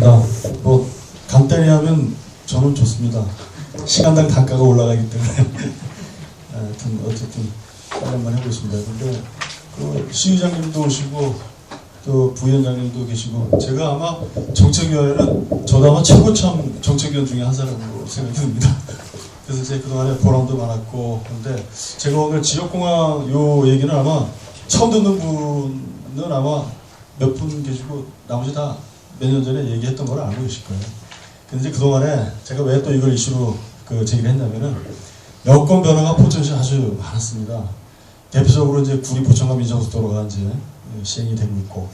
반갑습니다. 뭐 간단히 하면 저는 좋습니다. 시간당 단가가 올라가기 때문에 하여튼 어쨌든 한번 해보겠습니다. 근데 그 시의장님도 오시고 또 부위원장님도 계시고 제가 아마 정책위원회는 저도 아마 최고참 정책위원 중에 한 사람으로 생각이 듭니다. 그래서 제가 그동안에 보람도 많았고 근데 제가 오늘 지역공항 요 얘기는 아마 처음 듣는 분은 아마 몇 분 계시고 나머지 다 몇 년 전에 얘기했던 걸 알고 계실 거예요. 근데 이제 그동안에 제가 왜 또 이걸 이슈로 제기를 했냐면은 여권 변화가 포천시 아주 많았습니다. 대표적으로 이제 구리 포천간 민정고속도로가 이제 시행이 되고 있고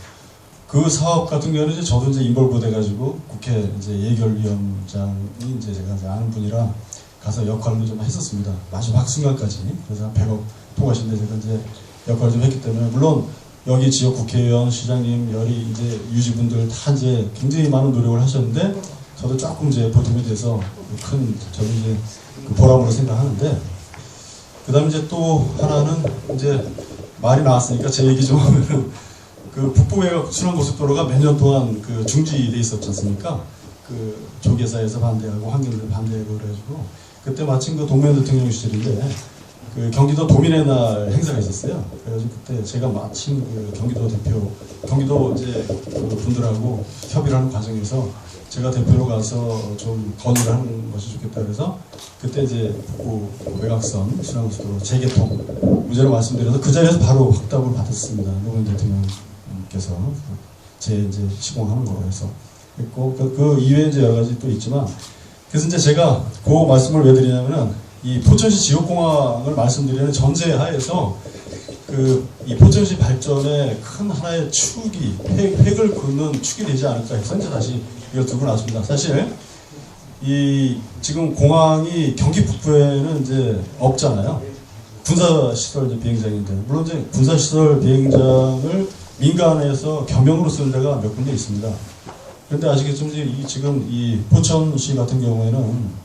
그 사업 같은 경우는 이제 저도 이제 인볼브 돼가지고 국회 이제 예결위원장이 이제 제가 이제 아는 분이라 가서 역할을 좀 했었습니다. 마지막 순간까지. 그래서 한 100억 통과신데 제가 이제 역할을 좀 했기 때문에 물론 여기 지역 국회의원, 시장님, 여리 이제 유지분들 다 이제 굉장히 많은 노력을 하셨는데 저도 조금 이제 보탬이 돼서 큰 저는 이제 보람으로 생각하는데 그다음 이제 또 하나는 이제 말이 나왔으니까 제 얘기 좀 하면은 그 북부외곽 순환고속도로가 몇 년 동안 중지돼 있었지 않습니까? 조계사에서 반대하고 환경들 반대하고 그래가지고 그때 마침 동맹 대통령 시절인데 경기도 도민의 날 행사가 있었어요. 그래가지고 그때 제가 마침 경기도 대표, 경기도 이제 분들하고 협의를 하는 과정에서 제가 대표로 가서 좀 건의를 하는 것이 좋겠다 그래서 그때 이제 북부 외곽선 순환고속도로 재개통 문제를 말씀드려서 그 자리에서 바로 확답을 받았습니다. 노무현 대통령께서 이제 시공하는 거로 해서 있고 그 이외에 이제 여러 가지 또 있지만 그래서 이제 제가 그 말씀을 왜 드리냐면은 이 포천시 지역공항을 말씀드리는 전제하에서 이 포천시 발전의 큰 하나의 축이 획을 긋는 축이 되지 않을까 해서 이제 다시 이걸 들고 나왔습니다. 사실 지금 공항이 경기 북부에는 이제 없잖아요. 군사시설 비행장인데 물론 이제 군사시설 비행장을 민간에서 겸용으로 쓰는 데가 몇 군데 있습니다. 그런데 아시겠지만 지금 이 포천시 같은 경우에는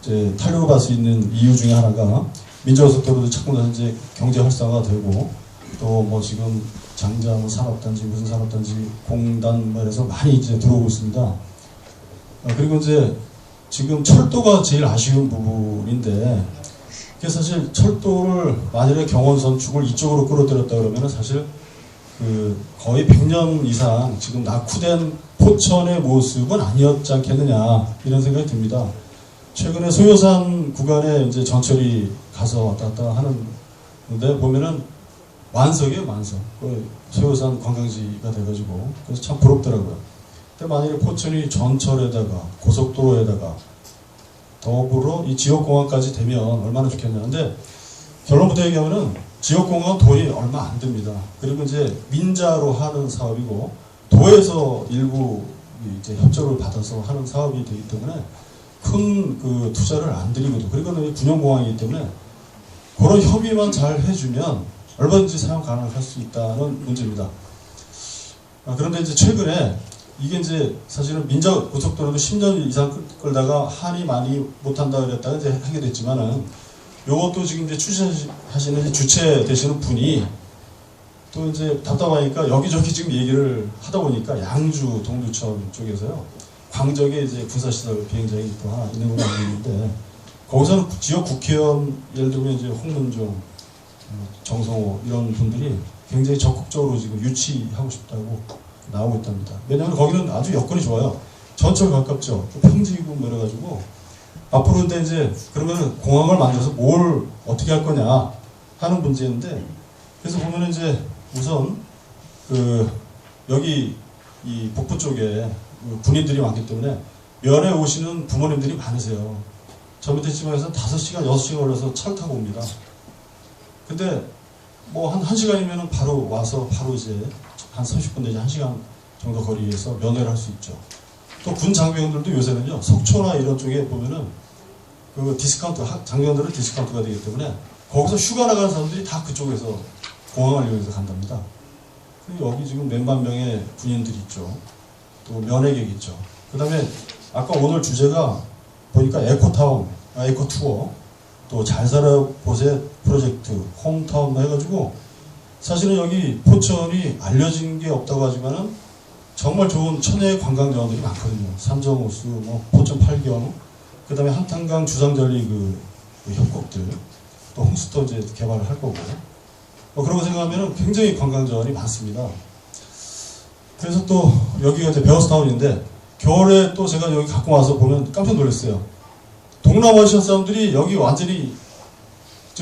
이제 탄력을 받을 수 있는 이유 중에 하나가 민정고속도로도 착공돼서 이제 경제 활성화가 되고 또 뭐 지금 장자 산업단지 무슨 산업단지 공단 말해서 많이 이제 들어오고 있습니다. 그리고 이제 지금 철도가 제일 아쉬운 부분인데 그래서 사실 철도를 만일에 경원선축을 이쪽으로 끌어들였다 그러면은 사실 거의 100년 이상 지금 낙후된 포천의 모습은 아니었지 않겠느냐 이런 생각이 듭니다. 최근에 소요산 구간에 이제 전철이 가서 왔다 갔다 하는데 보면은 만석이에요, 만석. 소요산 관광지가 돼가지고 그래서 참 부럽더라고요. 근데 만약에 포천이 전철에다가 고속도로에다가 더불어 이 지역공항까지 되면 얼마나 좋겠냐. 근데 결론부터 얘기하면은 지역공항은 돈이 얼마 안 듭니다. 그리고 이제 민자로 하는 사업이고 도에서 일부 이제 협조를 받아서 하는 사업이 되기 때문에 큰 투자를 안 들이고도 그리고 군용공항이기 때문에 그런 협의만 잘 해주면 얼마든지 사용 가능할 수 있다는 문제입니다. 그런데 이제 최근에 이게 이제 사실은 민자고속도로도 10년 이상 끌다가 한이 많이 못한다 그랬다가 이제 하게 됐지만은 요것도 지금 이제 추진하시는 주체 되시는 분이 또 이제 답답하니까 여기저기 지금 얘기를 하다 보니까 양주 동두천 쪽에서요. 광적에 이제 군사시설 비행장이 또 하나 있는 걸로 알고 있는데 거기서는 지역 국회의원 예를 들면 이제 홍문종, 정성호 이런 분들이 굉장히 적극적으로 지금 유치하고 싶다고 나오고 있답니다. 왜냐하면 거기는 아주 여건이 좋아요. 전철 가깝죠. 평지고 이래가지고 앞으로 근데 이제 그러면 공항을 만들어서 뭘 어떻게 할 거냐 하는 문제인데 그래서 보면은 이제 우선 여기 이 북부 쪽에 군인들이 많기 때문에 면회 오시는 부모님들이 많으세요. 저 밑에 지방에서 5시간, 6시간 걸려서 차를 타고 옵니다. 근데 뭐 한 1시간이면 바로 와서 바로 이제 한 30분 내지 1시간 정도 거리에서 면회를 할 수 있죠. 또 군 장병들도 요새는요, 속초나 이런 쪽에 보면은 디스카운트, 장병들은 디스카운트가 되기 때문에 거기서 휴가 나가는 사람들이 다 그쪽에서 공항을 이용해서 간답니다. 그리고 여기 지금 몇만 명의 군인들이 있죠. 또 면회객 있죠. 그 다음에 아까 오늘 주제가 보니까 에코타운, 에코투어, 또 잘살아 보세 프로젝트, 홈타운 해가지고 사실은 여기 포천이 알려진 게 없다고 하지만은 정말 좋은 천혜의 관광 자원들이 많거든요. 삼정호수, 뭐 포천 팔경, 그 다음에 한탄강 주상절리 그 협곡들, 또 홍수도 이제 개발을 할 거고. 그런 거 생각하면 굉장히 관광 자원이 많습니다. 그래서 또 여기가 이제 베어스타운인데 겨울에 또 제가 여기 갖고 와서 보면 깜짝 놀랐어요. 동남아시아 사람들이 여기 완전히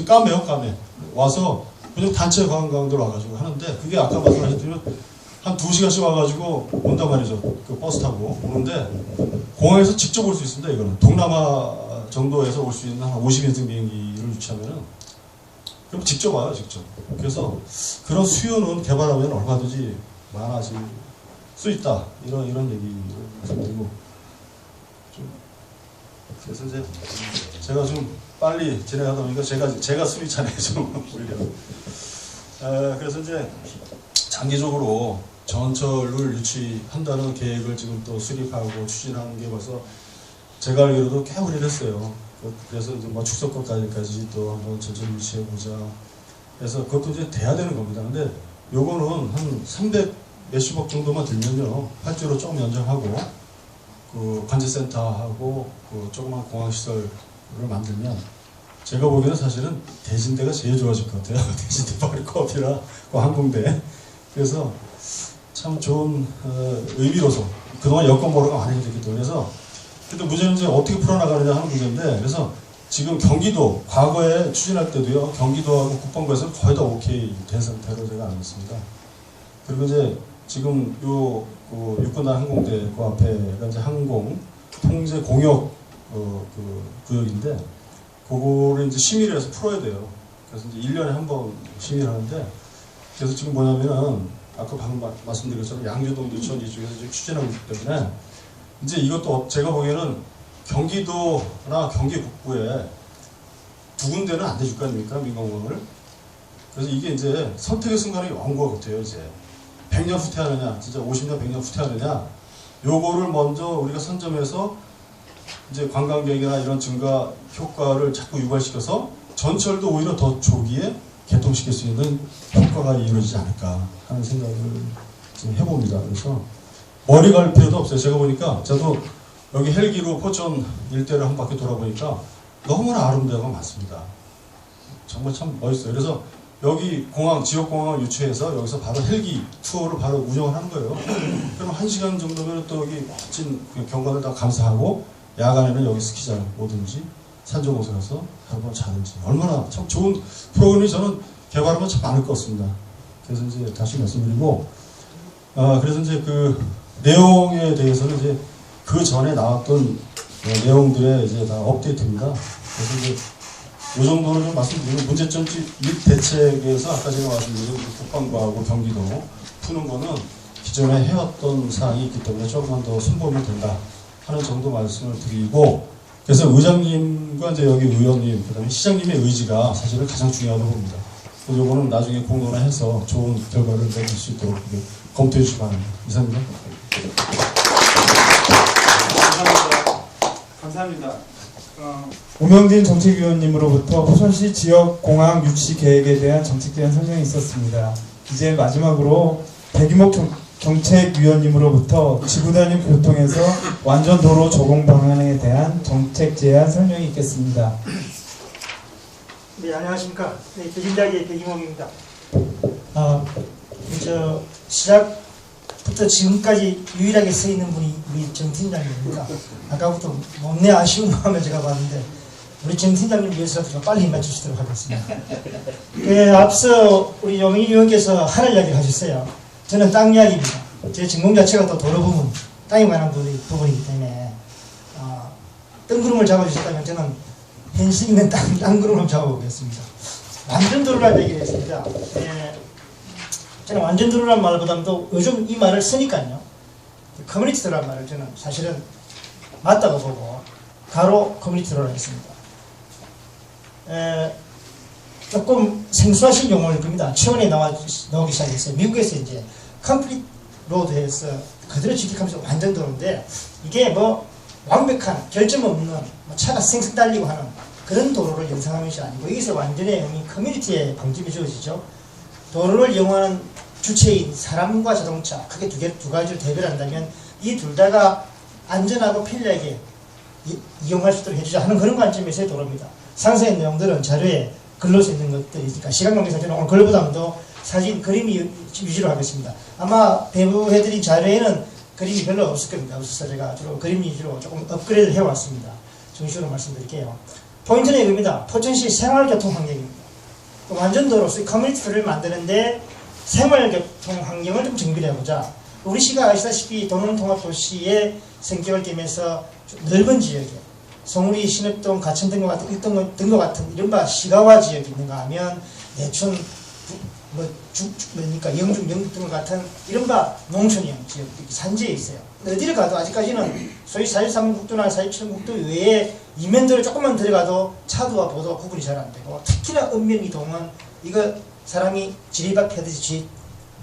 까매요, 까매. 와서 그냥 단체 관광들 와가지고 하는데 그게 아까 말씀하셨지만 한 2시간씩 와가지고 온단 말이죠. 그 버스 타고 오는데 공항에서 직접 올 수 있습니다. 이거는 동남아 정도에서 올 수 있는 한 50인승 비행기를 유치하면은 그럼 직접 와요, 직접. 그래서 그런 수요는 개발하면 얼마든지 많아질 수 있다. 이런 얘기를 말씀드리고 그래서 이제 제가 좀 빨리 진행하다 보니까 제가 술이 차네요, 좀 오히려. 그래서 이제 장기적으로 전철을 유치한다는 계획을 지금 또 수립하고 추진하는 게 벌써 제가 알기로도 꽤 오래 됐어요. 그래서 이제 뭐 축소권까지 또 한번 전철 유치해보자. 그래서 그것도 이제 돼야 되는 겁니다. 근데 요거는 한 300 몇십억 정도만 들면요. 활주로 좀 연장하고 그 관제센터하고 그 조그만 공항시설을 만들면 제가 보기에는 사실은 대진대가 제일 좋아질 것 같아요. 대진대 바로 코앞이라 그 항공대. 그래서 참 좋은 의미로서 그동안 여권 보러가 많이 됐기 때문에 그래서 근데 문제는 이제 어떻게 풀어나가느냐 하는 문제인데 그래서 지금 경기도 과거에 추진할 때도요. 경기도하고 국방부에서 거의 다 오케이 된 상태로 제가 알고 있습니다. 그리고 이제 지금 요 육군단 항공대 그 앞에가 이제 항공 통제 공역 그 구역인데 그거를 이제 심의를 해서 풀어야 돼요. 그래서 이제 1년에 한 번 심의를 하는데 그래서 지금 뭐냐면은 아까 방금 말씀드린 것처럼 양주동 유치원 이쪽에서 지금 추진하고 있기 때문에 이제 이것도 제가 보기에는 경기도나 경기 북부에 2군데는 안 돼줄 거 아닙니까? 민간공항을. 그래서 이게 이제 선택의 순간이 온 것 같아요. 이제 100년 후퇴하느냐, 진짜 50년, 100년 후퇴하느냐, 요거를 먼저 우리가 선점해서 이제 관광객이나 이런 증가 효과를 자꾸 유발시켜서 전철도 오히려 더 조기에 개통시킬 수 있는 효과가 이루어지지 않을까 하는 생각을 지금 해봅니다. 그래서 머리 갈 필요도 없어요. 제가 보니까 저도 여기 헬기로 포천 일대를 한 바퀴 돌아보니까 너무나 아름다운 거 많습니다. 정말 참 멋있어요. 그래서 여기 공항, 지역공항을 유치해서 여기서 바로 헬기 투어를 바로 운영을 하는 거예요. 그럼 1시간 정도면 또 여기 멋진 경관을 다 감사하고 야간에는 여기 스키장 오든지 산정호수 가서 한번 자든지 얼마나 참 좋은 프로그램이 저는 개발하면 참 많을 것 같습니다. 그래서 이제 다시 말씀드리고 그래서 이제 그 내용에 대해서는 이제 그 전에 나왔던 내용들의 이제 다 업데이트입니다. 그래서 이제 이 정도는 좀 말씀드리면 문제점 및 대책에서 아까 제가 말씀드린 국방부하고 경기도 푸는 거는 기존에 해왔던 사항이 있기 때문에 조금만 더 손보면 된다 하는 정도 말씀을 드리고 그래서 의장님과 이제 여기 의원님 그다음에 시장님의 의지가 사실은 가장 중요하다고 봅니다. 그래서 이거는 나중에 공론화해서 좋은 결과를 내릴 수 있도록 검토해 주시기 바랍니다. 이상입니다. 감사합니다. 오명진 정책위원님으로부터 포천시 지역공항 유치 계획에 대한 정책대안 설명이 있었습니다. 이제 마지막으로 백유목 정책위원님으로부터 지구 단위 교통에서 완전 도로 적용 방안에 대한 정책 제안 설명이 있겠습니다. 네, 안녕하십니까. 네, 대진대학의 백유목입니다. 시작부터 지금까지 유일하게 서 있는 분이 우리 정 팀장님입니다. 아까부터 못내 아쉬운 마음에 제가 봤는데 우리 정 팀장님 위해서라도 좀 빨리 맞추시도록 하겠습니다. 앞서 우리 용인 의원께서 하늘 이야기를 하셨어요. 저는 땅 이야기입니다. 제 전공 자체가 또 도로 부분, 땅에 관한 부분이기 때문에 뜬구름을 잡아주셨다면 저는 현실 있는 땅구름을 잡아보겠습니다. 완전 도로라는 얘기를 했습니다. 저는 완전 도로라는 말보다도 요즘 이 말을 쓰니까요. 커뮤니티 도로라는 말을 저는 사실은 맞다고 보고 가로 커뮤니티 도로를 했습니다. 조금 생소하신 용어일 겁니다. 최근에 나오기 시작했어요. 미국에서 이제 컴플리트 로드에서 그대로 지키면서 완전 도로인데 이게 뭐 완벽한 결점 없는 뭐 차가 쌩쌩 달리고 하는 그런 도로를 연상하는 것이 아니고 여기서 완전히 커뮤니티의 방점이 주어지죠. 도로를 이용하는 주체인 사람과 자동차 크게 두 가지로 대별한다면 이 둘 다가 안전하고 편리하게 이용할 수 있도록 해주자 하는 그런 관점에서의 도로입니다. 상세한 내용들은 자료에 글로 써 있는 것들이니까 시간 관계상 저는 오늘 글보다는 더 사진, 그림이 위주로 하겠습니다. 아마 배부해드린 자료에는 그림이 별로 없을 겁니다. 없어서 제가 주로 그림 위주로 조금 업그레이드를 해왔습니다. 정식으로 말씀드릴게요. 포인트는 이겁니다. 포천시 생활교통 환경입니다. 완전도로서 커뮤니티를 만드는데 생활교통 환경을 좀 정비를 해보자. 우리 시가 아시다시피 도농통합도시의 성격을 띠면서 넓은 지역에 송우리, 신읍동, 가천 등과 같은 이른바 시가화 지역이 있는가 하면 예천, 그러니까 영중, 영북 등과 같은 이른바 농촌형 지역, 산지에 있어요. 어디를 가도 아직까지는 소위 4.13 국도나 4.27 국도 외에 이면도를 조금만 들어가도 차도와 보도가 구분이 잘 안 되고 특히나 읍면이동은 이거 사람이 지리박하듯이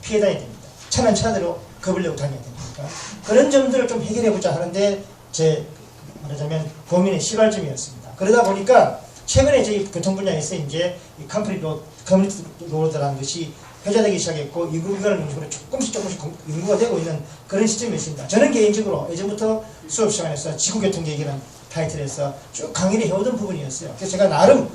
피해 다녀야 됩니다. 차는 차대로 겁을 내고 다녀야 됩니까? 그런 점들을 좀 해결해보자 하는데 제 말하자면 고민의 시발점이었습니다. 그러다 보니까 최근에 저희 교통 분야에서 이제 이 커뮤니티 로드라는 것이 회자되기 시작했고 이구간을 중심으로 조금씩 연구가 되고 있는 그런 시점이었습니다. 저는 개인적으로 예전부터 수업 시간에서 지구교통계획이라는 타이틀에서 쭉 강의를 해오던 부분이었어요. 그래서 제가 나름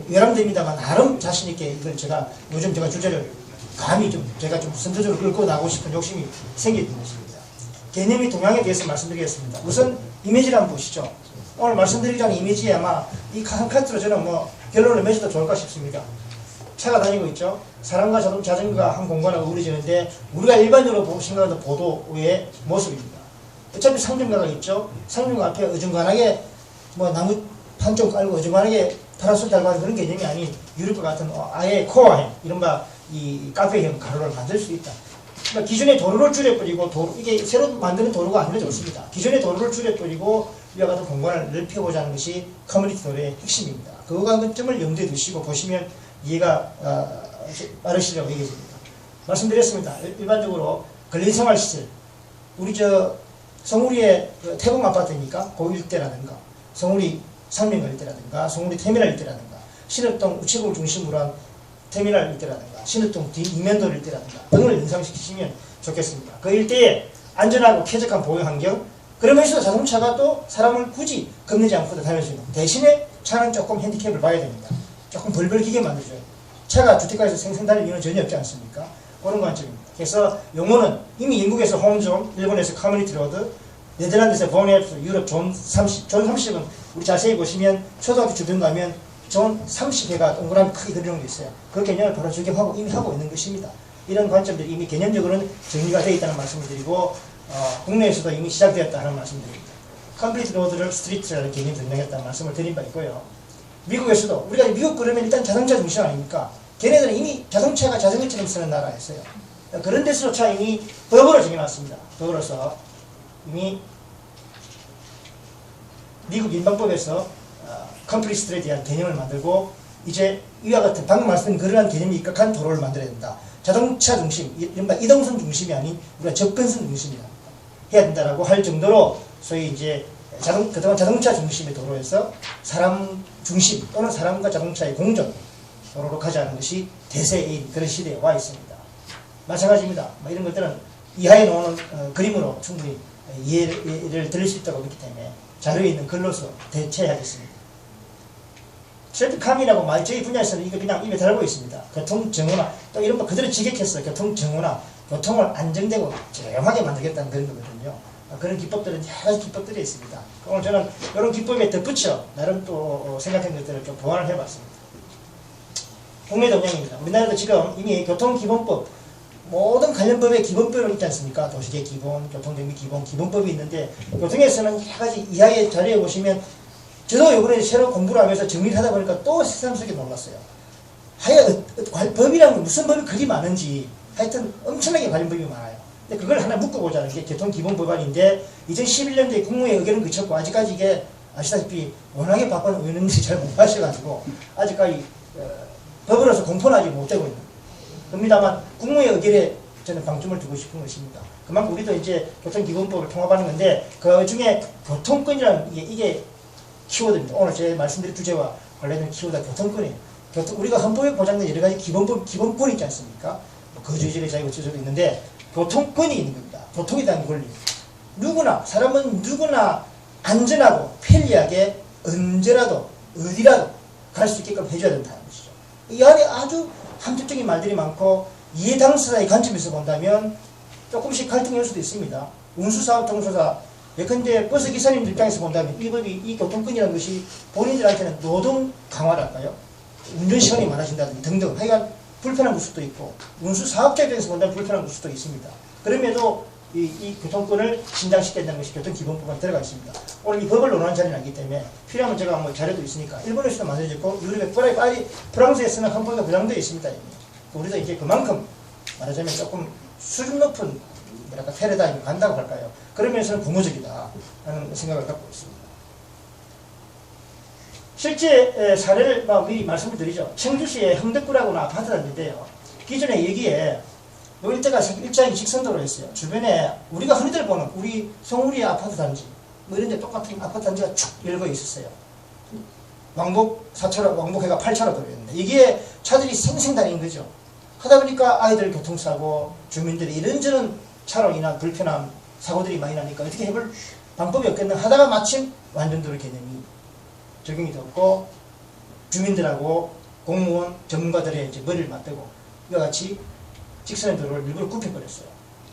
외람됩니다만 나름 자신있게 이걸 제가 요즘 제가 주제를 감히 좀 제가 좀 선제적으로 끌고 나가고 싶은 욕심이 생기는 것입니다. 개념의 동향에 대해서 말씀드리겠습니다. 우선 이미지를 한번 보시죠. 오늘 말씀드리기 전에 이미지에 아마 이 한 카트로 저는 뭐 결론을 맺어도 좋을까 싶습니다. 차가 다니고 있죠. 사람과 자전거가 한 공간을 어우러지는데 우리가 일반적으로 생각하는 보도의 모습입니다. 어차피 상중가가 있죠. 상중가 앞에 어중간하게 뭐 나무 한쪽 깔고 어중간하게 파라솔 달고 하는 그런 개념이 아닌 유럽과 같은 아예 코어형 이른바 이 카페형 가로를 만들 수 있다. 그러니까 기존의 도로를 줄여버리고 이게 새로 만드는 도로가 아니라 좋습니다. 기존의 도로를 줄여버리고 이와 같은 공간을 넓혀보자는 것이 커뮤니티 도로의 핵심입니다. 그거가 점을 염두에 두시고 보시면 이해가 빠르시라고 얘기해집니다. 말씀드렸습니다. 일반적으로 근린생활시설 우리 성우리의 태국 아파트니까 그 일대라든가 성우리 상명가 일대라든가 성우리 터미널 일대라든가 신읍동 우체국을 중심으로 한 터미널 일대라든가 신읍동 이면도 일대라든가 등을 연상시키시면 좋겠습니다. 그 일대에 안전하고 쾌적한 보행환경 그러면서 자동차가 또 사람을 굳이 겁내지 않고 다닐 수 있는 대신에 차는 조금 핸디캡을 봐야 됩니다. 조금 벌벌 기게 만들어줘요. 차가 주택가에서 생산되는 이유는 전혀 없지 않습니까? 그런 관점입니다. 그래서 용어는 이미 영국에서 홈존, 일본에서 커뮤니티 로드, 네덜란드에서 보네프, 유럽 존 30, 존 30은 우리 자세히 보시면 초등학교 주변 가면 존 30회가 동그라미 크게 그려놓은 게 있어요. 그 개념을 바로 적용하고 이미 하고 있는 것입니다. 이런 관점들이 이미 개념적으로는 정리가 되어 있다는 말씀을 드리고 국내에서도 이미 시작되었다 하는 말씀을 드립니다. 컴플리트 로드를 스트리트라는 개념이 등장했다는 말씀을 드린 바 있고요. 미국에서도 우리가 미국 그러면 일단 자동차 중심 아닙니까? 걔네들은 이미 자동차가 자전거처럼 쓰는 나라였어요. 그런 데서조차 이미 법으로 정해놨습니다. 법으로서 이미 미국 인방법에서 컴플리트 스트레이트에 대한 개념을 만들고 이제 이와 같은 방금 말씀드린 그러한 개념이 입각한 도로를 만들어야 된다. 자동차 중심, 이른바 이동선 중심이 아닌 우리가 접근선 중심이라 해야 된다라고 할 정도로 소위 이제 그동안 자동차 중심의 도로에서 사람 중심 또는 사람과 자동차의 공존 도로로 가자는 것이 대세인 그런 시대에 와 있습니다. 마찬가지입니다. 이런 것들은 이하에 나오는 그림으로 충분히 이해를 드릴 수 있다고 믿기 때문에 자료에 있는 글로서 대체하겠습니다. 트래픽함이라고 저희 분야에서는 이거 그냥 입에 달고 있습니다. 교통정오나 또 이런 거 그대로 지격해서 교통정오나 교통을 안정되고 조용하게 만들겠다는 그런 거거든요. 그런 기법들은 여러 가지 기법들이 있습니다. 오늘 저는 이런 기법에 덧붙여 나름 또 생각한 것들을 좀 보완을 해봤습니다. 국내 동향입니다. 우리나라도 지금 이미 교통기본법 모든 관련법에 기본법이 있지 않습니까? 도시계 기본, 교통정비 기본, 기본법이 있는데 교통에서는 여러 가지 이하의 자료에 보시면 저도 이번에 새로 공부를 하면서 정리를 하다 보니까 또 새삼스럽게 놀랐어요. 하여 법이란 무슨 법이 그리 많은지 하여튼 엄청나게 관련 법이 많아요. 근데 그걸 하나 묶어보자는 게 교통기본법안인데 2011년도에 국무회 의견은 그쳤고 아직까지 이게 아시다시피 워낙에 바쁜 의원님들이 잘 못 하셔가지고 아직까지 법으로서 공포는 아직 못되고 있는 겁니다만 국무회 의견에 저는 방점을 두고 싶은 것입니다. 그만큼 우리도 이제 교통기본법을 통합하는 건데 그 중에 교통권이라는 이게 키워드입니다. 오늘 제 말씀드린 주제와 관련된 키워드가 교통권이에요. 우리가 헌법에 보장된 여러 가지 기본권이 있지 않습니까? 거주지의 자유가 어쩌고 있는데 교통권이 있는 겁니다. 교통에 대한 권리. 누구나 사람은 누구나 안전하고 편리하게 언제라도 어디라도 갈 수 있게끔 해줘야 된다는 것이죠. 이 안에 아주 함축적인 말들이 많고 이해 당사자의 관점에서 본다면 조금씩 갈등이 올 수도 있습니다. 운수사업 통소사 예컨대 버스 기사님들 입장에서 본다면 이 법이 이 교통권이라는 것이 본인들한테는 노동 강화랄까요? 운전시간이 많아진다든지 등등 하여간 불편한 구수도 있고 운수사업자 입장에서 본다면 불편한 구수도 있습니다. 그럼에도 이 교통권을 신장시킨다는 것이 교통기본법에 들어가 있습니다. 오늘 이 법을 논하는 자리는 아니기 때문에 필요하면 제가 뭐 자료도 있으니까 일본에서도 만들어졌고 유럽에 빨리 프랑스에서는 헌법에 보장되어 있습니다. 우리도 이제 그만큼 말하자면 조금 수준 높은 뭐랄까 패러다임을 간다고 할까요? 그런 면에서는 고무적이다 하는 생각을 갖고 있습니다. 실제 사례를 미리 말씀을 드리죠. 청주시의 흥덕구라고는 아파트 단지인데요. 기존에 여기에 일대가 일자인 직선도로였어요. 주변에 우리가 흔히들 보는 우리 송우리 아파트 단지 뭐 이런 데 똑같은 아파트 단지가 쭉 열고 있었어요. 왕복 4차로, 왕복해가 8차로 도로였는데 이게 차들이 생생 다니는 거죠. 하다 보니까 아이들 교통사고, 주민들이 이런저런 차로 인한 불편함, 사고들이 많이 나니까 어떻게 해볼 방법이 없겠나 하다가 마침 완전도로 개념이 적용이 됐고 주민들하고 공무원, 전문가들의 이제 머리를 맞대고 이와 같이 직선의 도로를 일부러 굽혀버렸어요.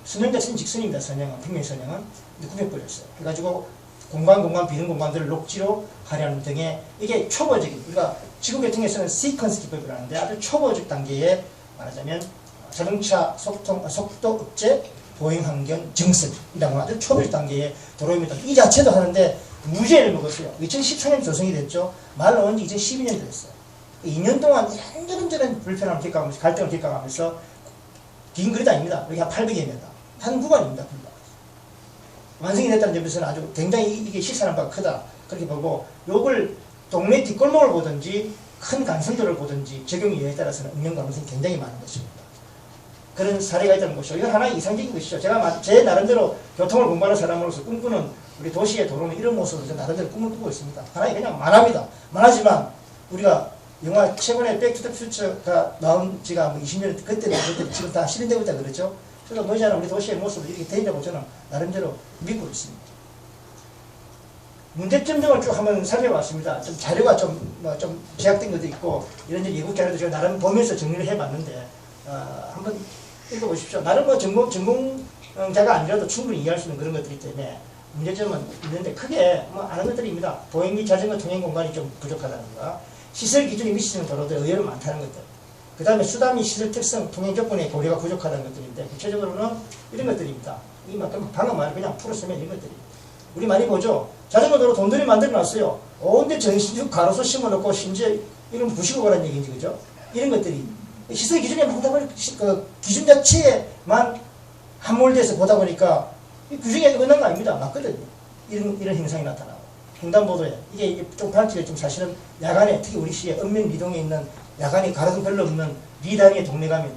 선형 자체는 직선입니다. 선형은, 평면 선형은. 근데 굽혀버렸어요. 그래가지고 공간, 비는 공간들을 녹지로 하려는 등의 이게 초보적인, 우리가 지구교통에서는 시퀀스 기법이라고 하는데 아주 초보적 단계에 말하자면 자동차 속도 억제, 보행환경 증설이라고 아주 초보적 단계의 도로입니다. 이 자체도 하는데 무죄를 먹었어요. 2014년 조성이 됐죠. 말 나온 지 2012년 됐어요. 2년 동안 이런저런 불편함을 겪어가면서 갈등을 겪어가면서 긴 거리도 아닙니다. 여기 한 800m. 한 구간입니다. 불과. 완성이 됐다는 점에서는 아주 굉장히 이게 시사하는 바가 크다. 그렇게 보고 요걸 동네 뒷골목을 보든지 큰 간선도를 보든지 적용 여부에 따라서는 응용 가능성이 굉장히 많은 것입니다. 그런 사례가 있다는 것이죠. 이건 하나의 이상적인 것이죠. 제가 제 나름대로 교통을 공부하는 사람으로서 꿈꾸는 우리 도시의 도로는 이런 모습으로 나름대로 꿈을 꾸고 있습니다. 하나의 그냥 만화입니다. 만화지만 우리가 영화 최근에 백투더퓨처가 나온 지가 뭐 20년 그때 지금 다 실현되고 있다 그랬죠. 그래서 머지않아 우리 도시의 모습을 이렇게 된다고 저는 나름대로 믿고 있습니다. 문제점 등을 쭉 한번 살펴봤습니다. 좀 자료가 좀 제약된 것도 있고 이런저런 예국 자료도 제가 나름 보면서 정리를 해봤는데 한번 읽어보십시오. 나름 뭐 전공자가 아니라도 충분히 이해할 수 있는 그런 것들이기 때문에 문제점은 있는데 크게 뭐 아는 것들입니다. 보행기 자전거 통행 공간이 좀 부족하다든가 시설 기준이 미치는 도로들 의외로 많다는 것들. 그 다음에 수단 및 시설 특성, 통행 조건의 고려가 부족하다는 것들인데 구체적으로는 이런 것들입니다. 이만큼 방금 말을 그냥 풀었으면 이런 것들입니다. 우리 많이 보죠. 자전거 도로 돈들이 만들어놨어요. 온데 전신죽 가로수 심어놓고 심지어 이런 부시고 가라는 얘기인지 그죠? 이런 것들이 시설 기준에 보다 보니까 그 기준 자체에만 함몰돼서 보다 보니까 이 규정에 어긋난 거 아닙니다. 맞거든요. 이런 현상이 나타나고. 횡단보도에 이게 좀 밝히게 좀 사실은 야간에 특히 우리 시의 읍면 리동에 있는 야간에 가로등 별로 없는 리단위의 동네 가면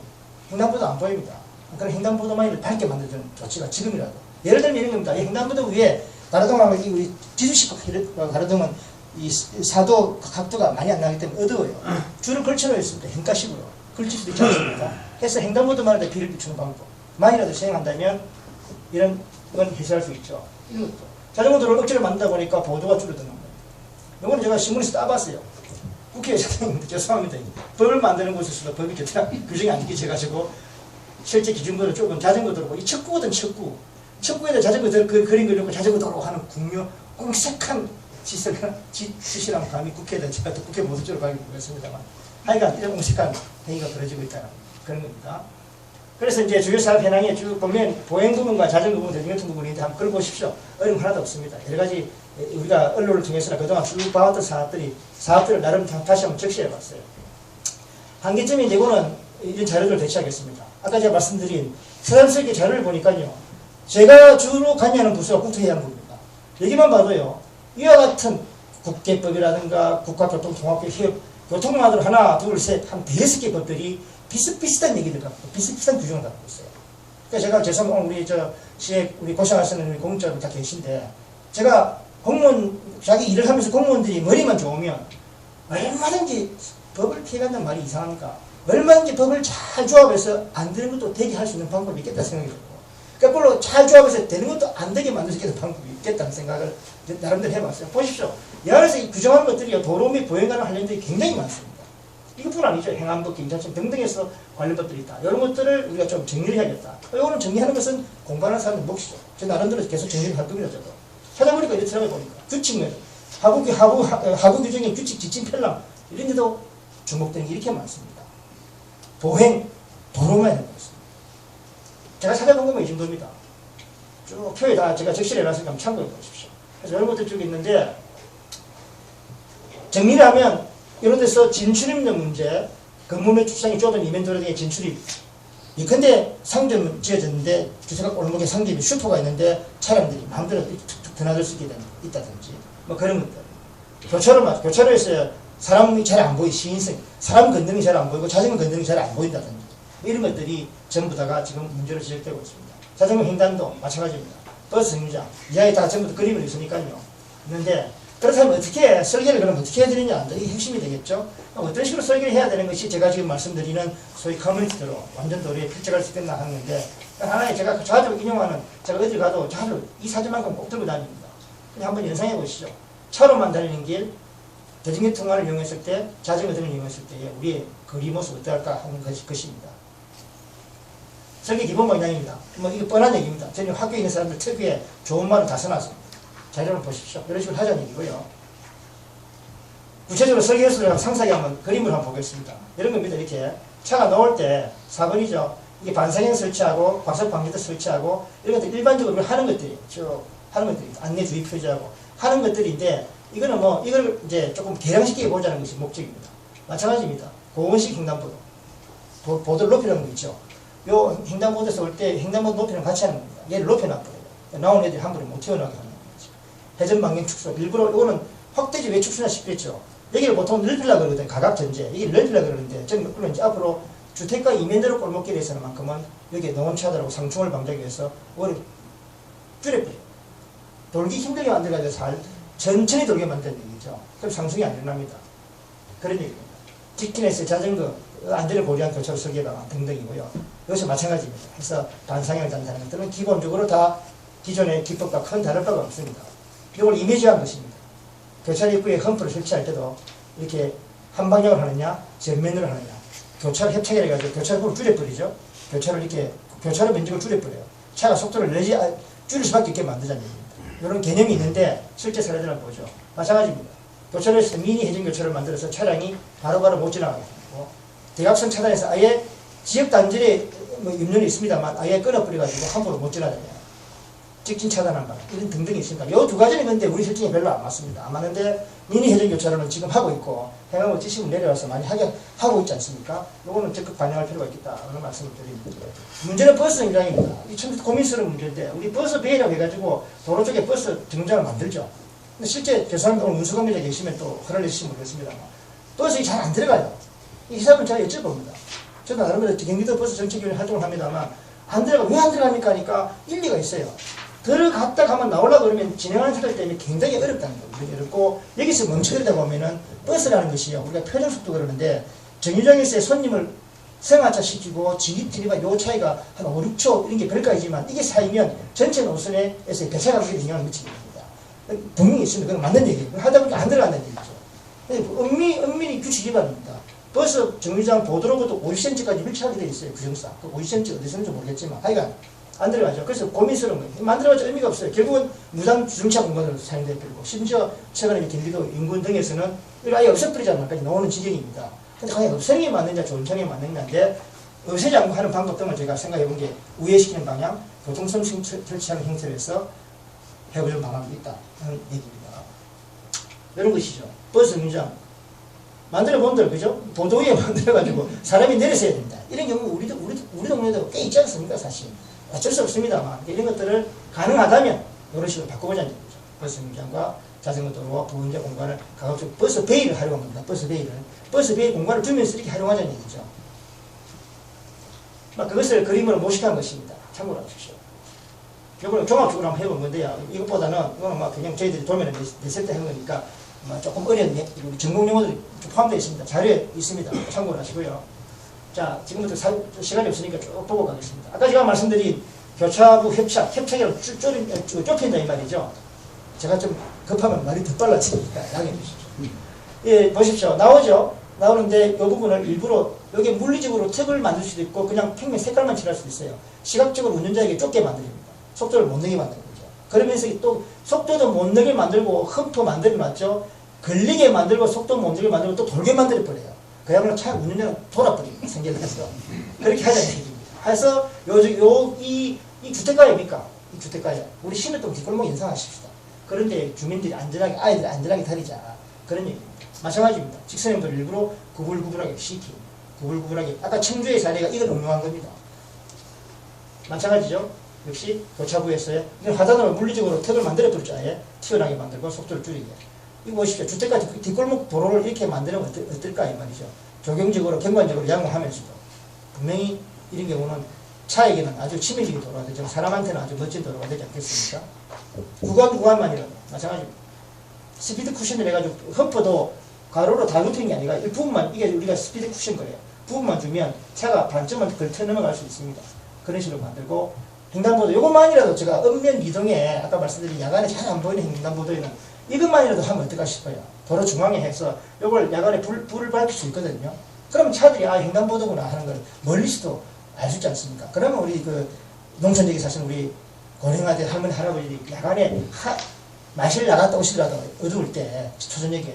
횡단보도 안 보입니다. 그런 횡단보도만을 밝게 만들어주는 조치가 지금이라도 예를 들면 이런 겁니다. 이 횡단보도 위에 가로등하고 우리 지주식 가로등은 이 사도 각도가 많이 안 나기 때문에 어두워요. 줄을 걸쳐놓여 있습니다. 현가식으로 걸칠 수도 있지 않습니까? 그래서 횡단보도만에다 비를 비추는 방법 만이라도 시행한다면 이런 건 해소할 수 있죠. 이런 것도 자전거 도로를 억지로 만들다 보니까 보도가 줄어드는 거예요. 이거는 제가 신문에서 따봤어요. 국회의장님 죄송합니다. 법을 만드는 곳에서도 법이 규정이 안 지켜져가지고 실제 기준보다 조금 자전거 도로고 이 척구거든 척구. 척구에다 자전거 그림 그리고 자전거 도로 하는 국묘 공색한 짓이랑 감히 국회에다 제가 또 국회 모습적으로 가기 모르겠습니다만 하여간 이런 공색한 행위가 벌어지고 있다는 그런 겁니다. 그래서 이제 주요사업 현황에 쭉 보면 보행 부분과 자전거 부분, 대중 같은 부분인데 한번 그걸 보십시오. 어려움 하나도 없습니다. 여러 가지 우리가 언론을 통해서나 그동안 쭉 봐왔던 사업들을 나름 다시 한번 적시해봤어요. 한계점이 이거는 이런 자료들을 대체하겠습니다. 아까 제가 말씀드린 새삼스럽게 자료를 보니까요. 제가 주로 관여하는 부서가 국토해양부입니다. 여기만 봐도요. 이와 같은 국계법이라든가 국가교통통합법, 교통만으로 하나, 둘, 셋, 한 5개 법들이 비슷비슷한 얘기들 갖고 비슷비슷한 규정을 갖고 있어요. 그러니까 제가 죄송합니다. 우리 시에 우리 고생하시는 우리 공무원들 다 계신데 제가 공무원 자기 일을 하면서 공무원들이 머리만 좋으면 얼마든지 법을 피해간다는 말이 이상합니까? 얼마든지 법을 잘 조합해서 안 되는 것도 되게 할 수 있는 방법이 있겠다 생각이 들고, 그러니까 그걸로 잘 조합해서 되는 것도 안 되게 만들 수 있는 방법이 있겠다는 생각을 나름대로 해봤어요. 보십시오. 이 안에서 이 규정한 것들이 도로 및 보행관련 관련들이 굉장히 많습니다. 이것뿐 아니죠. 행안법, 경찰청 등등에서 관련 것들이 있다. 이런 것들을 우리가 좀 정리를 해야겠다. 이거는 정리하는 것은 공부하는 사람의 몫이죠. 제 나름대로 계속 정리를 할 겁니다. 저도. 찾아보니까 이렇더라고요. 보니까. 규칙면, 하부 규정의 규칙, 지침, 편람 이런 데도 주목되는 게 이렇게 많습니다. 보행, 도로만 해놓고 있습니다. 제가 찾아본 거면 이 정도입니다. 쭉 표에 다 제가 적시를 해놨으니까 한번 참고해 보십시오. 그래서 이런 것들 쭉 있는데, 정리를 하면 이런 데서 진출입력 문제, 건물의 주차장이 좁은 이벤트로 등의 진출입, 예컨대 상점 지어졌는데 주차가 골목에 상점이 슈퍼가 있는데 차량들이 마음대로 툭툭 드나들 수 있게 있다든지 뭐 그런 것들. 교차로에서 사람이 잘 안 보이, 시인성, 사람 건너기 잘 안 보이고 자전거 건너기 잘 안 보인다든지 이런 것들이 전부 다가 지금 문제로 지적되고 있습니다. 자전거 횡단도 마찬가지입니다. 버스 정류장 이하에 다 전부 다 그림을 있으니까요. 있는데 그렇다면 어떻게 설계를 그럼 어떻게 해야 되느냐, 이게 핵심이 되겠죠. 어떤 식으로 설계를 해야 되는 것이 제가 지금 말씀드리는 소위 커뮤니티대로 완전 도로에 필적할 수 있겠나 하는 건데, 하나의 제가 자주 인용하는, 제가 어딜 가도 자주 이 사진만큼 꼭 들고 다닙니다. 그냥 한번 연상해 보시죠. 차로만 달리는 길, 대중교통관을 이용했을 때, 자전거 등을 이용했을 때의 우리의 거리 모습 어떨까 하는 것입니다. 설계 기본 방향입니다. 뭐 이거 뻔한 얘기입니다. 저는 학교에 있는 사람들 특유의 좋은 말을 다 써놨습니다. 자료를 보십시오. 이런 식으로 하자는 얘기고요. 구체적으로 설계수를 상세하게 한번 그림을 한번 보겠습니다. 이런 겁니다. 이렇게 차가 나올 때 4번이죠. 이게 반사형 설치하고 과속 방지턱 설치하고 이런 것들 일반적으로 하는 것들이 쭉 하는 것들이 안내 주의 표지하고 하는 것들인데, 이거는 뭐 이걸 이제 조금 개량시켜 보자는 것이 목적입니다. 마찬가지입니다. 고원식 횡단보도 보도를 높이라는 거 있죠. 요 횡단보도에서 올 때 횡단보도 높이랑 같이 하는 겁니다. 얘를 높여놨거든요. 나온 애들이 한 번에 못 튀어나가게 하는 거죠. 회전 방향 축소, 일부러 이거는 확대지 왜 축소나 싶겠죠. 여기를 보통 넓히려고 그러거든요. 가각 전제. 여기를 넓히려고 그러는데, 저는 물론 이제 앞으로 주택가 이면대로 골목길에서만큼은 여기에 농업차들하고 상충을 방지하기 위해서 이거를 줄여버려요. 돌기 힘들게 만들어가지고 천천히 돌게 만드는 얘기죠. 그럼 상승이 안 일어납니다. 그런 얘기입니다. 직진에서 자전거 안전을 고려한 교차로 설계가 등등이고요. 이것이 마찬가지입니다. 그래서 반상향을 단다는 것들은 기본적으로 다 기존의 기법과 큰 다를 바가 없습니다. 이걸 이미지한 것입니다. 교차로 입구에 험프를 설치할 때도 이렇게 한 방향을 하느냐, 전면으로 하느냐, 교차로 협착이라 해가지고 교차로를 줄여버리죠. 교차로 면적을 줄여버려요. 차가 속도를 줄일 수밖에 없게 만들자는 얘기입니다. 이런 개념이 있는데 실제 사례들을 보죠. 마찬가지입니다. 교차로에서 미니 회전 교차로를 만들어서 차량이 바로바로 못 지나가게 하고, 대각선 차단에서 아예 지역 단절에 뭐 염려는 있습니다만 아예 끊어버려가지고 함부로 못 지나다녀요. 직진 차단한 바 이런 등등이 있습니다. 이 두 가지는 근데 우리 실정에 별로 안 맞습니다. 안 맞는데 미니 회전 교차로는 지금 하고 있고 행안부 지침을 내려와서 많이 하고 있지 않습니까? 요거는 적극 반영할 필요가 있겠다 그런 말씀을 드립니다. 문제는 버스 정류장입니다. 이 참 고민스러운 문제인데, 우리 버스 베이라고 해가지고 도로 쪽에 버스 정류장을 만들죠. 근데 실제 죄송합니다. 오늘 운수관계자 계시면 또 그럴지 모르겠습니다만 버스가 잘 안 들어가요. 이 사람은 제가 여쭤봅니다. 저는 나름대로 경기도 버스 정책위원회 활동을 합니다만 왜 안 들어갑니까 하니까 일리가 있어요. 들어갔다 가면 나오려고 그러면 진행하는 사람 때문에 굉장히 어렵다는 거예요. 어렵고 여기서 멈춰들다 보면은 버스라는 것이요, 우리가 표정속도 그러는데 정류장에서의 손님을 승하차 시키고 진입 요 차이가 한 5, 6초 이런 게 별거이지만 이게 쌓이면 전체 노선에서 배차가 그렇게 영향을 미치게 됩니다. 분명히 있습니다. 그건 맞는 얘기예요. 하다 보니까 안 들어간다는 얘기죠. 엄밀히 규칙 위반입니다. 버스 정류장 보도로부터 50cm까지 밀착하게 되어 있어요. 규정상. 그 50cm 어디서 있는지 모르겠지만 하여간 안 들어가죠. 그래서 고민스러운 거예요. 만들어봤자 의미가 없어요. 결국은 무단 주정차 공간으로 사용될 필요고, 심지어 최근에 경기도 인근 등에서는 이걸 아예 없애버리지 않을까지 나오는 지경입니다. 근데 과연 없애는 게 맞느냐, 존청이 맞느냐인데, 없애지 않고 하는 방법 등을 제가 생각해 본 게 우회시키는 방향, 교통성 설치하는 형태로 해서 해보는 방법이 있다는 얘기입니다. 이런 것이죠. 버스 정류장. 만들어 본들, 그죠? 보도 위에 만들어가지고 사람이 내려서야 된다. 이런 경우 우리 동네도 꽤 있지 않습니까, 사실. 어쩔 수 없습니다만 이런 것들을 가능하다면 이런 식으로 바꿔보자는 얘기죠. 버스 정류장과 자전거 도로와 보행자 공간을 가급적 버스 베이를 활용한 겁니다. 버스 베이 공간을 주면서 이렇게 활용하자는 얘기죠. 그것을 그림으로 모식한 것입니다. 참고로 하십시오. 이거는 종합적으로 한번 해본 건데요. 이것보다는 이거는 그냥 저희들이 도면에 냈을 때 한 거니까 조금 어려운 우리 전공 용어들이 포함되어 있습니다. 자료에 있습니다. 참고를 하시고요. 자, 지금부터 시간이 없으니까 쭉 보고 가겠습니다. 아까 제가 말씀드린 교차부 협착이라고 좁힌다 이 말이죠. 제가 좀 급하면 말이 더 빨라지니까 양해해 주십시오. 예, 보십시오. 나오죠? 나오는데 이 부분을 일부러 여기 물리적으로 틈을 만들 수도 있고 그냥 평면 색깔만 칠할 수도 있어요. 시각적으로 운전자에게 좁게 만들입니다. 속도를 못 내게 만드는 거죠. 그러면서 또 속도도 못 내게 만들고 흠도 만들어놨죠. 걸리게 만들고 속도 못 내게 만들고 또 돌게 만들어버려요. 그야말로 차 운전자는 돌아버립니다. 생겨나서. 그렇게 하자는 얘기입니다. 그래서 이 주택가입니까? 이 주택가에 우리 신호등 뒷골목 인상하십시다. 그런데 주민들이 안전하게 아이들이 안전하게 다니자 그런 얘기입니다. 마찬가지입니다. 직선형도를 일부러 구불구불하게 시키고 구불구불하게 아까 청주의 사례가 이걸 응용한 겁니다. 마찬가지죠. 역시 교차부에서의 이건 하단으로 물리적으로 턱을 만들어버렸죠. 아예 튀어나게 만들고 속도를 줄이게. 이거 보십시오. 주택가 뒷골목 도로를 이렇게 만드는 건 어떨까 이 말이죠. 조경적으로 경관적으로 양호하면서도 분명히 이런 경우는 차에게는 아주 치명적인 도로가 되죠. 사람한테는 아주 멋진 도로가 되지 않겠습니까? 구간만이라도 마찬가지입니다. 스피드 쿠션을 해가지고 험퍼도 가로로 다 눕히는 게 아니라 부분만 이게 우리가 스피드 쿠션 거예요. 부분만 주면 차가 반쯤은 걸터 넘어갈 수 있습니다. 그런 식으로 만들고 횡단보도 이것만이라도 제가 읍면 미동에 아까 말씀드린 야간에 잘 안 보이는 횡단보도에는 이것만이라도 하면 어떨까 싶어요. 도로 중앙에 해서 이걸 야간에 불을 밝힐 수 있거든요. 그러면 차들이 아 횡단보도구나 하는 걸 멀리서도 알 수 있지 않습니까? 그러면 우리 그 농촌지역에 사시는 우리 고령화된 할머니 할아버지들이 야간에 마실 나갔다 오시더라도 어두울 때 초저녁에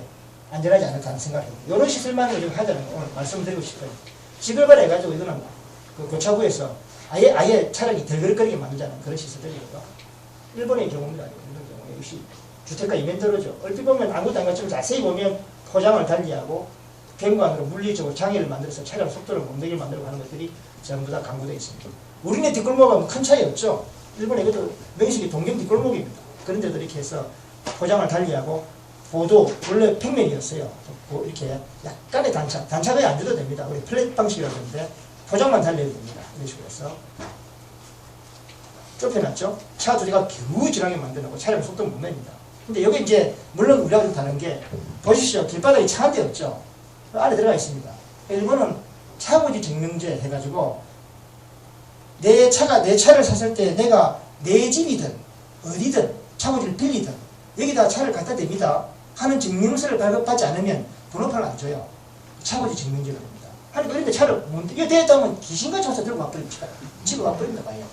안전하지 않을까 하는 생각을 해요. 이런 시설만으로 좀 하자는 거 오늘 말씀드리고 싶어요. 지글발 해가지고 이거는 그 교차부에서 아예 차량이 덜거리게 만들자는 그런 시설들이고요. 일본의 경우입니다. 일본 경우 역시 주택가 이면도로죠. 얼핏 보면 아무것도 안 같지만 자세히 보면 포장을 달리하고 경관으로 물리적으로 장애를 만들어서 차량 속도를 못 내게 만들고 하는 것들이 전부 다 강구되어 있습니다. 우리네 뒷골목은 큰 차이 없죠. 일본에 이것도 명식이 동경 뒷골목입니다. 그런 데도 이렇게 해서 포장을 달리하고 보도 원래 평면이었어요. 이렇게 약간의 단차가 안 줘도 됩니다. 우리 플랫 방식이라고 하는데 포장만 달려야 됩니다. 이런 식으로 해서 좁혀놨죠. 차 두 대가 겨우 지나게 만들어놓고 차량 속도 못 냅니다. 근데 여기 이제 물론 우리하고 좀 다른 게 보십시오. 길바닥에 차 한 대 없죠. 안에 들어가 있습니다. 일본은 차고지 증명제 해가지고 내 차를 샀을 때 내가 내 집이든 어디든 차고지를 빌리든 여기다 차를 갖다 댑니다 하는 증명서를 발급받지 않으면 번호판을 안 줘요. 차고지 증명제가 됩니다. 아니 그런데 차를 이거 되었다 하면 귀신같이 와서 들고 와버립니다. 집에 와버린다 봐요.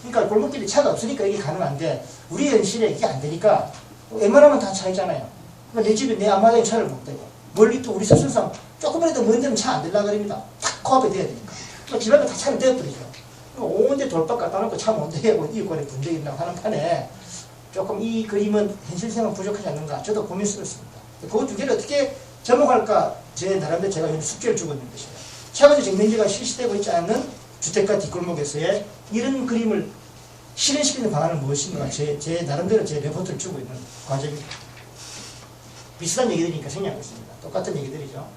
그러니까 골목길에 차가 없으니까 이게 가능한데 우리 현실에 이게 안 되니까 웬만하면 다 차 있잖아요. 그러니까 내 집에 내 앞마당에 차를 못 대고 멀리 또 우리 서술상 조금이라도 먼 데는 차 안 들라 그럽니다. 탁 코앞에 대야 되니까. 그러니까 집 앞에 다 차를 대어버리죠. 온데 돌박 갖다 놓고 차 못 대게 하고 이권에 분쟁이 있다고 하는 판에 조금 이 그림은 현실성은 부족하지 않는가 저도 고민스럽습니다. 그 두 개를 어떻게 접목할까 제 나름대로 제가 숙제를 주고 있는 것이에요. 차가지 증명제가 실시되고 있지 않는 주택가 뒷골목에서의 이런 그림을 실현시키는 방안은 무엇인가 제 나름대로 제 레포트를 주고 있는 과정입니다. 비슷한 얘기들이니까 생략하겠습니다. 똑같은 얘기들이죠.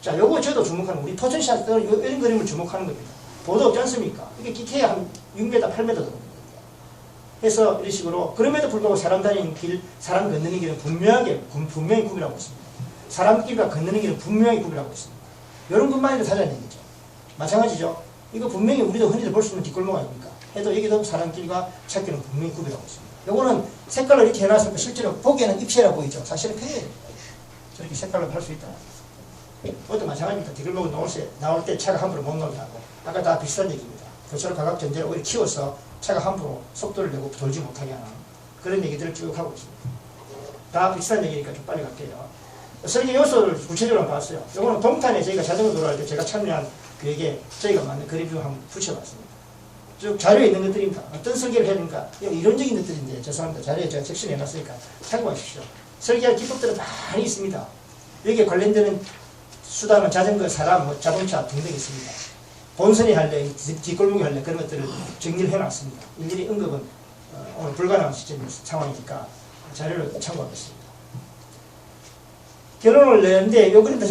자, 요거 저도 주목하는 우리 포천시장 이런 그림을 주목하는 겁니다. 보도 없지 않습니까? 이게 기태에 한 6m, 8m 됩니다. 해서 이런 식으로 그럼에도 불구하고 사람 다니는 길, 사람 걷는 길은 분명히 구분하고 있습니다. 사람길과 걷는 길은 분명히 구분하고 있습니다. 이런 것만이라도 사자는 얘기죠. 마찬가지죠. 이거 분명히 우리도 흔히들 볼 수 있는 뒷골목 아닙니까? 해도 여기도 사람길과 차길은 분명히 구분하고 있습니다. 요거는 색깔을 이렇게 해놨을 때 실제로 보기에는 입체라 보이죠. 사실은 편해입니다. 저렇게 색깔로 할 수 있다. 그것도 마찬가지입니다. 뒷골목은 나올 때 차가 함부로 못 나오게 하고 아까 다 비슷한 얘기입니다. 교차로 가각 전제를 오히려 키워서 차가 함부로 속도를 내고 돌지 못하게 하는 그런 얘기들을 쭉 하고 있습니다. 다 비슷한 얘기니까 좀 빨리 갈게요. 설계 요소를 구체적으로 한번 봤어요. 요거는 동탄에 저희가 자전거 돌아갈 때 제가 참여한 그에게 저희가 만든 그림 중 한번 붙여봤습니다. 쭉 자료에 있는 것들입니다. 어떤 설계를 해야 되는가? 이론적인 것들인데 죄송합니다. 자료에 제가 섹션에 해놨으니까 참고하십시오. 설계할 기법들은 많이 있습니다. 여기에 관련되는 수단은 자전거, 사람, 자동차 등등 있습니다. 본선이 할래, 뒷골목이 할래 그런 것들을 정리를 해놨습니다. 일일이 언급은 오늘 불가능한 상황이니까 자료를 참고하겠습니다. 결론을 내는데 이 그림도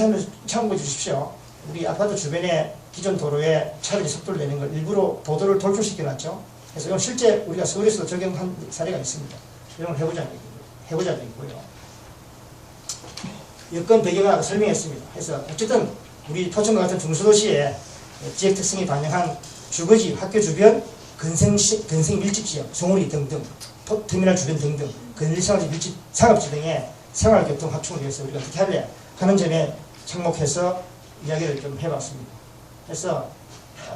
참고해 주십시오. 우리 아파트 주변에 기존 도로에 차들이 속도를 내는 걸 일부러 보도를 돌출시켜 놨죠. 그래서 이건 실제 우리가 서울에서도 적용한 사례가 있습니다. 이런 걸 해보자는 얘기고요. 여건 배경을 설명했습니다. 그래서 어쨌든 우리 포천과 같은 중소도시에 지역 특성이 반영한 주거지, 학교 주변, 근생 밀집지역, 송우리 등등, 터미널 주변 등등, 근린생활지 밀집 상업지 등의 생활교통 확충을 위해서 우리가 어떻게 할래 하는 점에 착목해서 이야기를 좀 해봤습니다. 그래서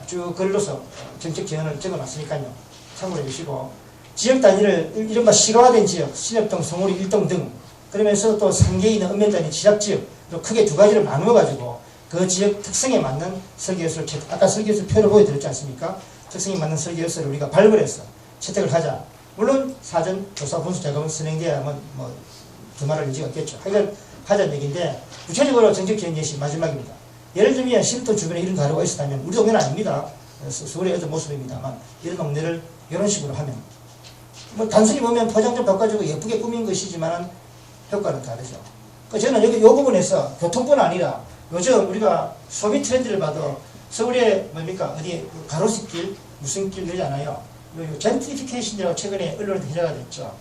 쭉 글로서 정책 제안을 적어놨으니까요. 참고해 주시고, 지역 단위를 이른바 시가화된 지역, 신협동, 송우리, 일동 등, 그러면서 또 상계에 있는 읍면단위 지합지역, 크게 두 가지를 나누어가지고 그 지역 특성에 맞는 설계요소를, 아까 설계요소 표를 보여드렸지 않습니까? 특성에 맞는 설계요소를 우리가 발굴해서 채택을 하자. 물론 사전 조사 분수 작업은 진행돼야만 뭐 두말할 의지가 없겠죠. 하여간 하자는 얘기인데, 구체적으로 정책 제안 예시 마지막입니다. 예를 들면 신협동 주변에 이런 가로가 있었다면, 우리 동네는 아닙니다. 서울의 어떤 모습입니다만, 이런 동네를 이런 식으로 하면, 뭐 단순히 보면 포장 좀 바꿔주고 예쁘게 꾸민 것이지만 효과는 다르죠. 저는 여기 이 부분에서 교통뿐 아니라 요즘 우리가 소비 트렌드를 봐도 서울에 뭡니까 어디 가로수길 무슨 길 그러잖아요. 젠트리피케이션이라고 최근에 언론에 기사가 됐죠.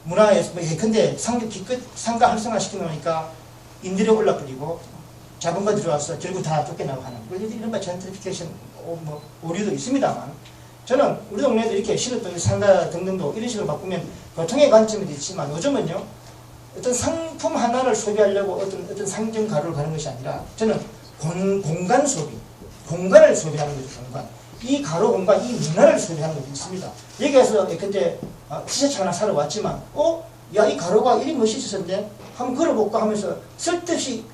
문화에서 뭐 예컨대 기껏 상가 활성화 시켜놓으니까 인들이 올라버리고 자본가 들어와서 결국 다 쫓겨나고 하는 이른바 젠트리피케이션 뭐 오류도 있습니다만, 저는 우리 동네에도 이렇게 신협동 상가 등등도 이런 식으로 바꾸면 교통의 관점도 있지만, 요즘은요 어떤 상품 하나를 소비하려고 어떤 상점 가로를 가는 것이 아니라 저는 공간 소비, 공간을 소비하는 거죠. 공간. 이 가로 공간, 이 문화를 소비하는 것도 있습니다. 여기에서 그때 티셔츠 하나 사러 왔지만, 야, 이 가로가 이리 멋있었는데 한번 걸어볼까 하면서 쓸데없이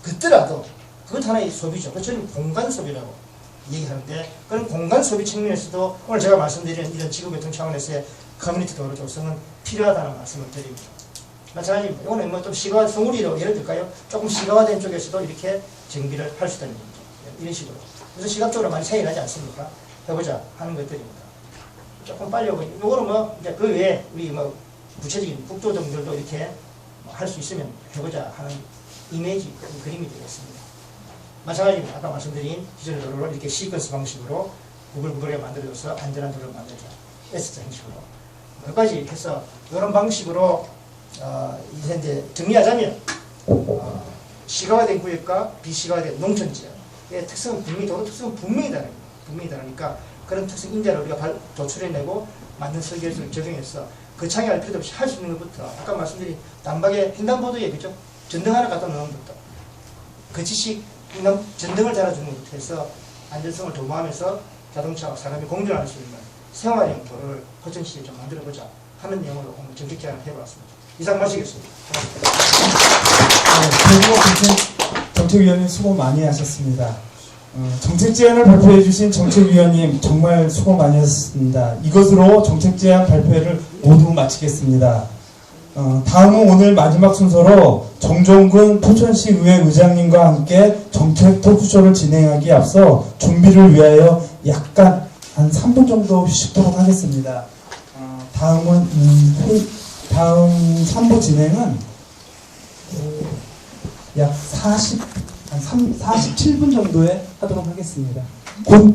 걷더라도 그것 하나의 소비죠. 그래서 저는 공간 소비라고 얘기하는데, 그런 공간 소비 측면에서도 오늘 제가 말씀드린 이런 지구교통 차원에서의 커뮤니티 도로 조성은 필요하다는 말씀을 드립니다. 마찬가지입니다. 이거는 뭐 좀 시가화, 송우리로 예를 들까요? 조금 시가화된 쪽에서도 이렇게 정비를 할 수 있다는 겁니다. 이런 식으로. 그래서 시각적으로 많이 차이 나지 않습니까? 해보자 하는 것들입니다. 조금 빨리 오고, 요거는 뭐, 이제 그 외에 우리 뭐 구체적인 국도 등들도 이렇게 할 수 있으면 해보자 하는 이미지, 그림이 되겠습니다. 마찬가지입니다. 아까 말씀드린 기존 도로를 이렇게 시퀀스 방식으로 구불구불하게 만들어줘서 안전한 도로를 만들자. S자 형식으로. 여기까지 해서 이런 방식으로 이제 정리하자면, 시가화된 구역과 비시가화된 농촌지역의 특성은 분명히, 도로 특성은 분명히 다릅니다. 분명히 다르니까 그런 특성 인자를 우리가 도출해내고 맞는 설계를 적용해서 거창히 할 필요도 없이 할 수 있는 것부터, 아까 말씀드린 단박에 횡단보도에 그죠? 전등 하나 갖다 놓는 것부터, 거치식 전등을 달아주는 것부터 해서 안전성을 도모하면서 자동차와 사람이 공존할 수 있는 생활형 도로를 포천시에 좀 만들어보자 하는 내용으로 오늘 정책 제안을 해봤습니다. 이상 마치겠습니다. 정책위원님 수고 많이 하셨습니다. 정책 제안을 발표해 주신 정책위원님 정말 수고 많이 하셨습니다. 이것으로 정책 제안 발표를 모두 마치겠습니다. 다음은 오늘 마지막 순서로 정종근 포천시 의회 의장님과 함께 정책 토크쇼를 진행하기에 앞서 준비를 위하여 약간 한 3분 정도 쉬도록 하겠습니다. 다음 3부 진행은 약 47분 정도에 하도록 하겠습니다. 곧